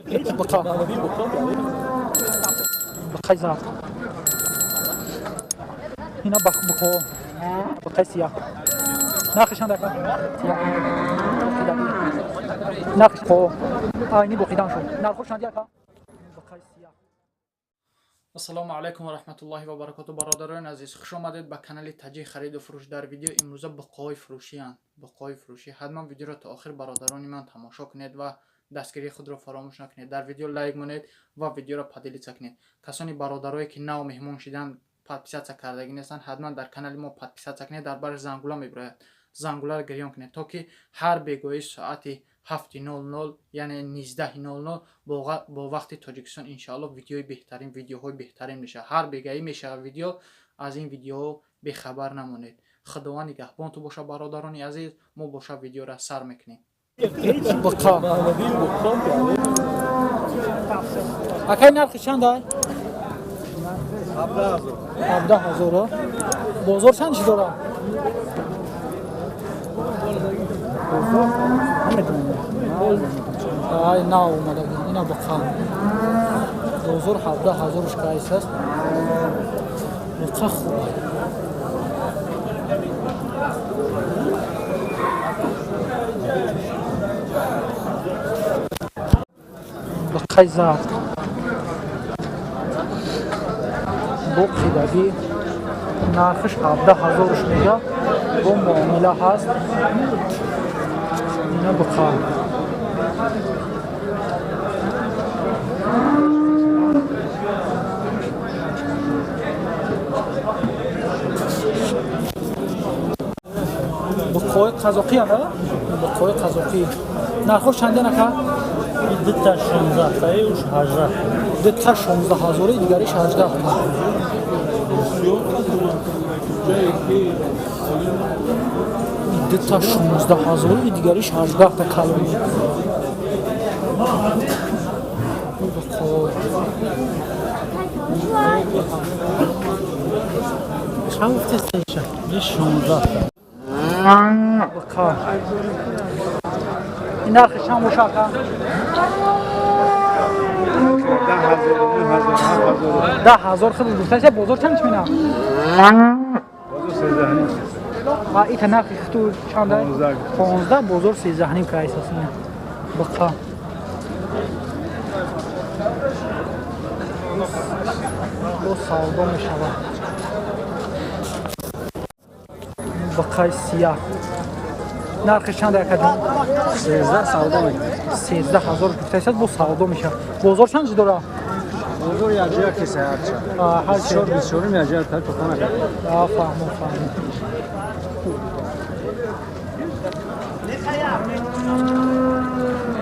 بقا بقای زرد اینا بقا بقای سیاه نرخشان در نرخش خو آینی بقیدان شد نرخشان در بقای سیاه. السلام علیکم و رحمت الله و برکاته. برادران عزیز، خوش آمدید به کانال تجی خرید و فروش. در ویدیو امروزه بقای فروشی اند. بقای فروشی حتما ویدیو را تا آخر برادران من تماشا کنید و دستگیری خود را فراموش نکنید. در ویدیو لایک کنید و ویدیو را پدیلیت کنید. کسانی برادرایی که نو مهمون شدن پادپیسات کردگی نیستند حتما در کانال ما پادپیسات کنید. در بر زنگوله میبراید، زنگوله را گریان کنید تا که هر بگویی ساعتی 7:00 یعنی 19:00 با وقت تاجیکستان انشاءالله ویدیوی بهترین ویدیوهای بهترین میشه. هر بگویی میشه ویدیو، از این ویدیو به خبر نمانید. خداوند نگهبان تو باشه برادران عزیز. ما باشه ویدیو را سر میکنیم. بقا اکی نرخ چند دای؟ 17,000 بازار چند چی داره؟ آی نه اومده اینا بقا بازار 17,000 شکایست است. بقا خوبه بقای زرد بقی دادی نرخش 17,000 میگه با معامله هست. اینا بقا بقای قزاقی هم بقای قزاقی نرخش چنده نکرد؟ دتا 16 تایی وش 18 دتا 16,000 دیگریش 18 دتا 16,000 دیگریش 18 تا کلمه. چند وقت استیشن؟ 16 بقا این نرخش چند باشه اکا؟ 10,000 خیلی بودتایشه. بازار چند چمینه؟ بازار 13 و ایتا نرخی تو چنده؟ 15. بازار 13 که ایساس اینه بقا با سودا می شود. بقای سیاه نرخش چنده اکا؟ 13 سودا میکنه. 13,000 گفتایست با سودا میشه. بازار چند چی داره؟ بازار یجیا که ساعت شد. هر چی 24 یجیا تا تو خانه. فهمم.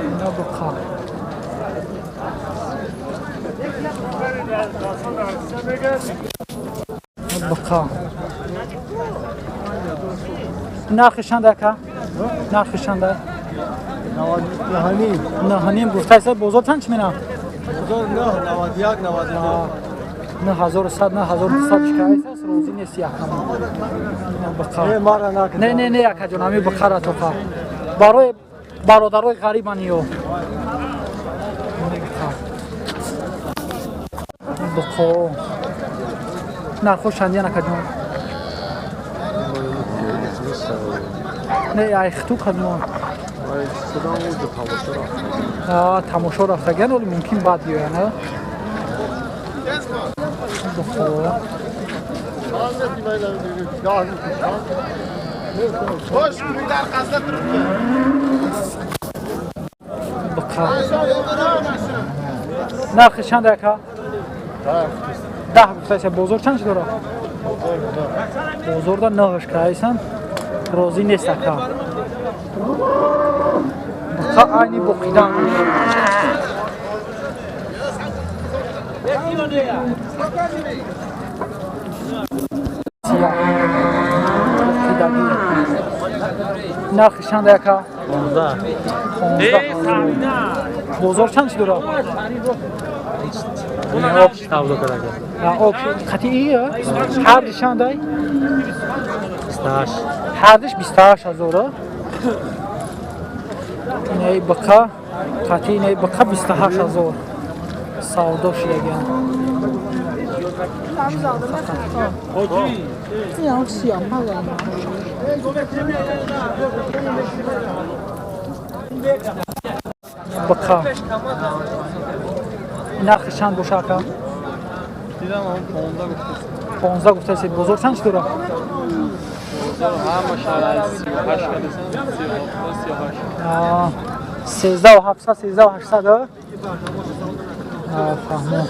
اینا بقا بقا نرخش چنده اکا؟ نرخش چنده؟ 9.5 گفتایست. بازار چند چی مینه؟ بازار 91 92 9,100 9,200 شکایست است. روزی نیست یک بقا نه اکا جان همی بقا را توقع برای برادرای غریب هنیو بقا نرخوش چندی اکا جان؟ نه ایختو کدوم تماشا رفتگن ولی ممکن بعد بیاین نه بخور بقا نرخ چند اکا؟ 10 بفتایشه. بازار چند چی داره؟ بازار دا نهش که ایسن روزی نیست اکا بقا اینی بقیدن نرخ چند اکا؟ 15. بازار چند چی داره؟ آب سودا کرده. آب قطعیه؟ هر دیش چند ای؟ 28 هر دیش 28,000. اینه بقا قطعی نه بقا 28000 سودا شیگان این هم سیام بقا نرخشان بوشاکا دیدم اون 15 گفته سید بزرگ چند داره؟ همه شهر 38 13 و 700 13 و 800 فهمم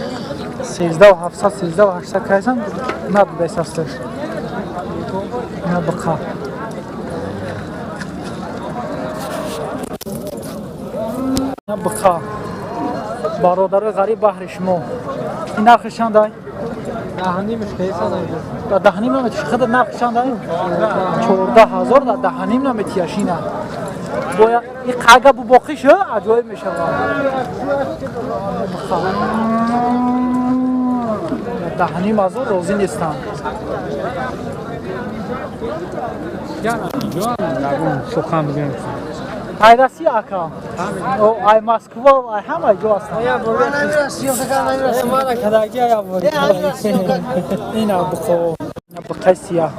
13 و 700 13 و 800 کایسن نه بیس است نه بقا نه بقا برادر غریب بحر شما این نرخشان دای دهنیمش کیسا نمیده در دهنیم نمیتیش خود نرخشان دای 14000 در دهنیم نمیتیشی نه باید این قاگه بو باقی شو عجایب میشه دهنیم از روزی نیستن سخن بگیم پیداسی آکا ای مسکو ای همه جو هستن این بخو بقای سیاه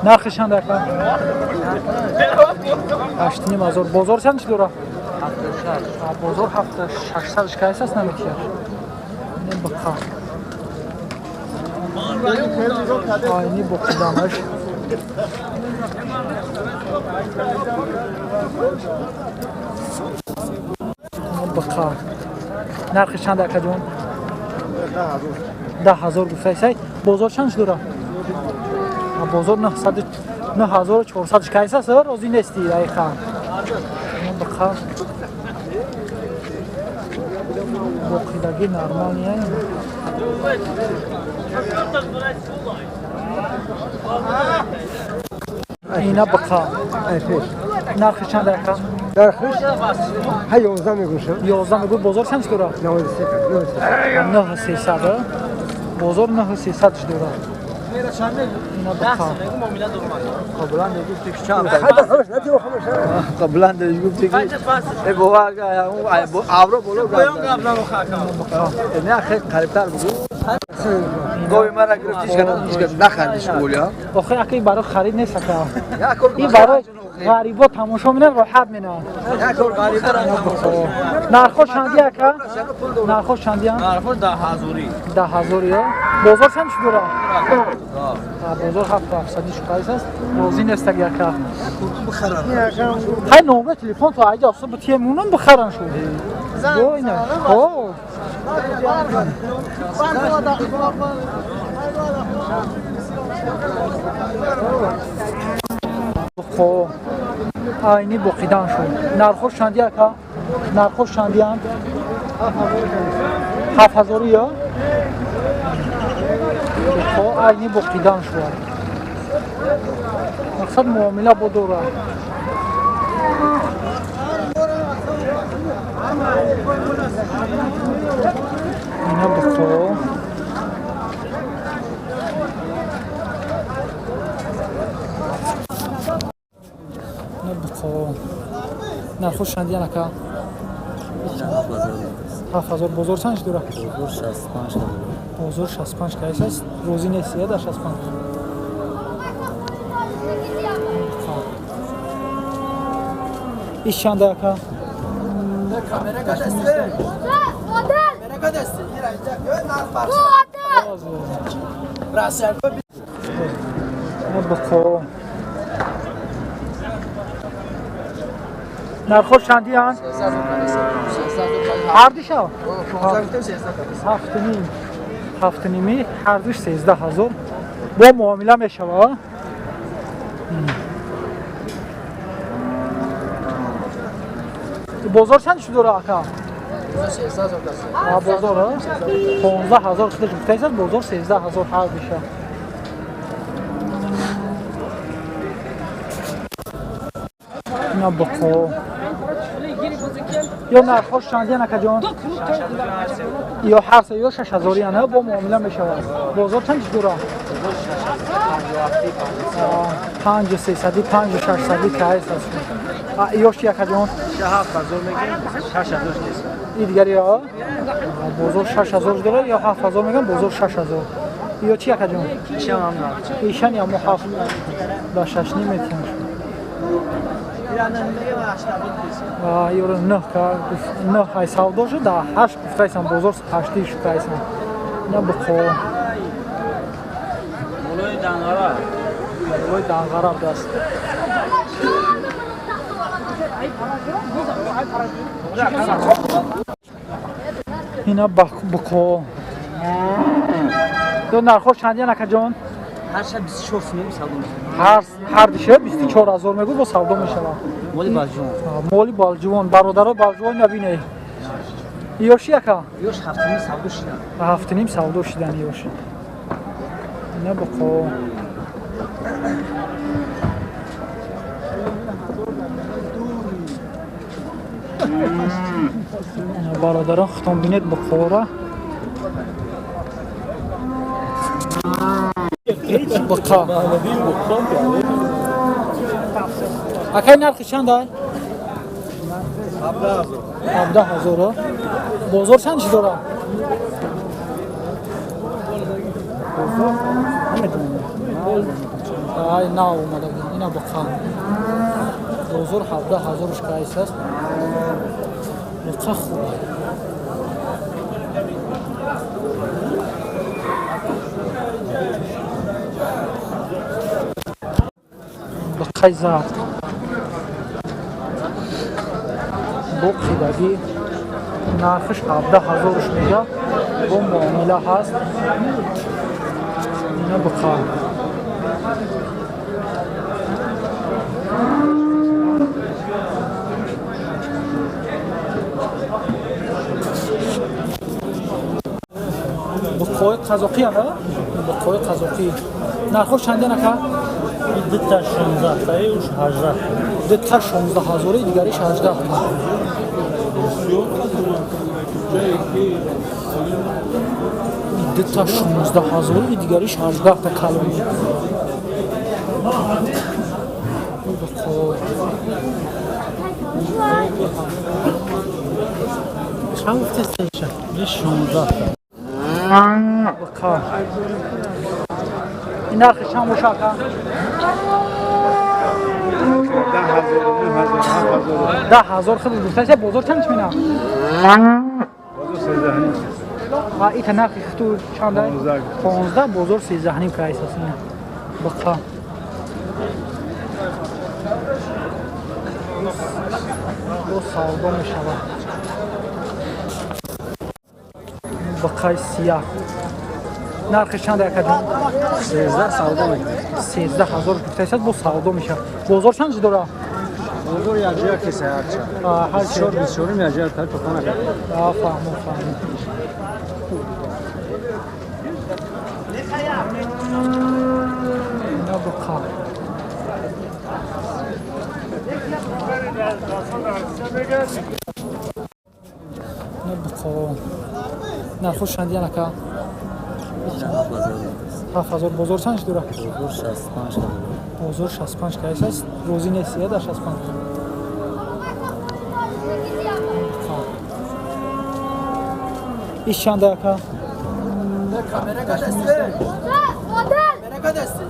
نرخشان دکا 8500 بازار چند چی دوره؟ بازار 600 کایس است نمیتیر این بقا آینی بقی دامش بقا نرخ چند دکا جون؟ 10000 گفته سید بازار چند دوره؟ بازار 9400 کایس است روزی نیستی دقیقا بقا بقیدگی نرمالیه اینا بقا نرخ چند دکا؟ درخش ها 11 میگوشه 11 میگو بازار چند دوره؟ 9300 بازار 9300 دوره اینا بقا قبلا دیگه چند قبلا دیگه گفتی ای بابا اون آورو بولو نه خیلی قریب‌تر بگو گوی مرا گرفتیش کنم هیچ نخندیش بولیا آخه اکی برای خرید نیست که این برای غریبا تماشا مینن راحت مینن نرخوش چندی اکا؟ نرخوش چندی هم؟ نرخوش 10000 یا؟ بازار چند شو دوره؟ بازار 700 قایس است روزی نیست اگه اکا های نومه تلیفون تو اگه افسا بطیه مونم بخرن شو گوی نه خب آینی بقیدان شد نرخوش چندی اکا؟ نرخوش چندی هم؟ 7000 یا؟ خب آینی بقیدان شد مقصد معامله با دوره اینا بخو نرخوش چندی نکا؟ 7000 بازار چند دوره؟ بازار 65 بازار 65 که است روزی نیستیه در 65 ایش چند اکا؟ بخو نرخوش چندی هن؟ هر دیشا؟ هفت نیمی هر دوش 13000 با معامله میشه با بازار چند شو دوره اکا؟ بازار 15000 خیلی گفته است بازار 13000 هر دیشا اینا بخو یا نرخوش چندی نکه جان؟ یا هر سه یا 6000 نه با معامله میشه بازار چند دوره؟ 5300 5600 که هست یاش یک جان اینجا 7000 میگیم 6000 نیست. این دیگری ها بازار 6000 دلار یا 7000 میگن بازار 6000 یا چی اکا جون ایشان هم نه ایشان یا محافظ دا 6 نمیتونش یورو نه که نه های سودا شد دا 8 گفتایسان بازار 8 گفتایسان نه بخو مولوی دنگارا دست اینا بکو دو نرخوش چندی نکه جان؟ هر شب 24 میگیم سودا میشه. هر دیشه 24000 میگو با سودا میشه. مالی بالجون. مالی بالجون برادرها بالجون نبینه. یوشی اکا؟ یوش 7 نیم سودا شدن. 7 نیم سودا شدن یوشی. اینا بکو برادران ختم بینید بخوره بقا اکی نرخی چند دای؟ 17000 بازار چند چی داره؟ آی نه اومده اینا بقا بازار 17000 شکایست است بقا خوبه بقای زرد بقی دادی نرخش 17000 میگه با معامله هست اینا بقا بقای قزاقی هم بقای قزاقی نرخش چنده نکرد؟ دتا 16 تایی اوش 18 دتا 16000 دیگریش 18 دتا 16000 دیگریش 18 تا کالری چند گفتی سیشه؟ 16 بکار این نرخش هم مشاکه 10000 خیلی گفتن بازار چند مینا بازار 13 این نرخی تو چند 15 بازار 13 نیم که اساس اینه بکار دو سودا میشود بقای سیاه نرخش چند اکا جان؟ 13 سودا میکنه 13000 گفتایست با سودا میشه بازار چند داره؟ بازار یاجیا کیسه هر چند هر چی؟ 24 یاجیا تا تو خانه کرد فهمم اینا بقا اینا بقا نرخوش چندی نکه؟ 7000 بازار چند داره؟ بازار 65 بازار 65 که است روزی نیستیه در 65 ایش چند اکا؟ کامera دسته مادر کامera دسته